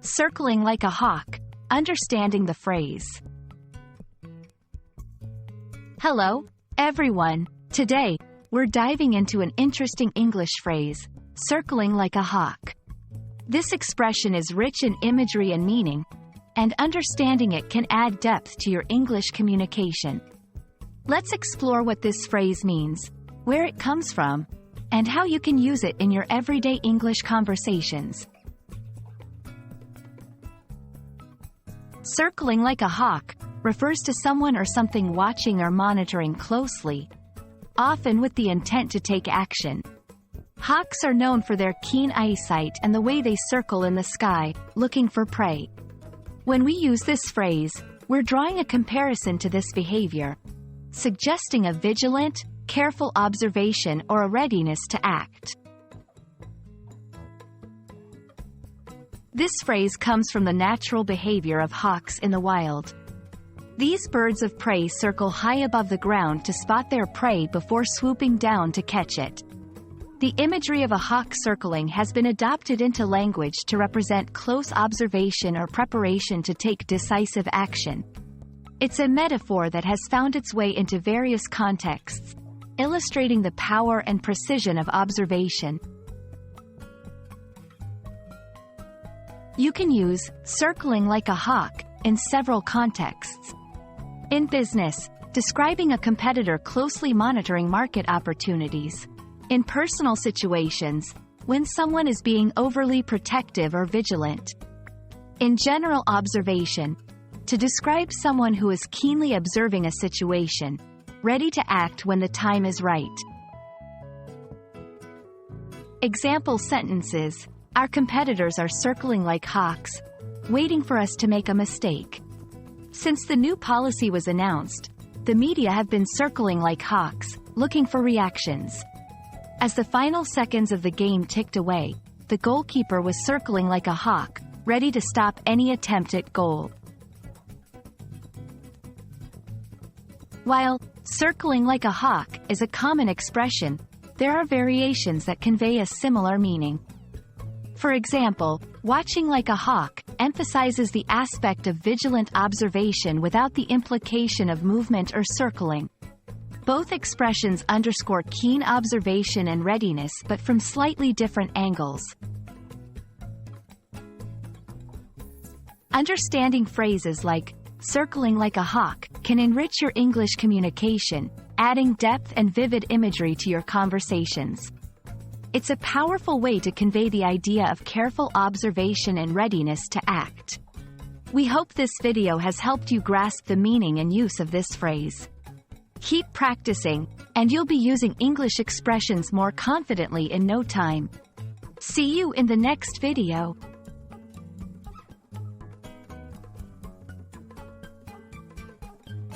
Circling like a hawk. Understanding the phrase. Hello, everyone. Today, we're diving into an interesting English phrase, circling like a hawk. This expression is rich in imagery and meaning, and understanding it can add depth to your English communication. Let's explore what this phrase means, where it comes from, and how you can use it in your everyday English conversations. Circling like a hawk refers to someone or something watching or monitoring closely, often with the intent to take action. Hawks are known for their keen eyesight and the way they circle in the sky, looking for prey. When we use this phrase, we're drawing a comparison to this behavior, suggesting a vigilant, careful observation or a readiness to act. This phrase comes from the natural behavior of hawks in the wild. These birds of prey circle high above the ground to spot their prey before swooping down to catch it. The imagery of a hawk circling has been adopted into language to represent close observation or preparation to take decisive action. It's a metaphor that has found its way into various contexts, illustrating the power and precision of observation. You can use circling like a hawk in several contexts. In business, describing a competitor closely monitoring market opportunities. In personal situations, when someone is being overly protective or vigilant. In general observation, to describe someone who is keenly observing a situation, ready to act when the time is right. Example sentences: our competitors are circling like hawks, waiting for us to make a mistake. Since the new policy was announced, the media have been circling like hawks, looking for reactions. As the final seconds of the game ticked away, the goalkeeper was circling like a hawk, ready to stop any attempt at goal. While circling like a hawk is a common expression, there are variations that convey a similar meaning. For example, watching like a hawk emphasizes the aspect of vigilant observation without the implication of movement or circling. Both expressions underscore keen observation and readiness, but from slightly different angles. Understanding phrases like circling like a hawk can enrich your English communication, adding depth and vivid imagery to your conversations. It's a powerful way to convey the idea of careful observation and readiness to act. We hope this video has helped you grasp the meaning and use of this phrase. Keep practicing, and you'll be using English expressions more confidently in no time. See you in the next video.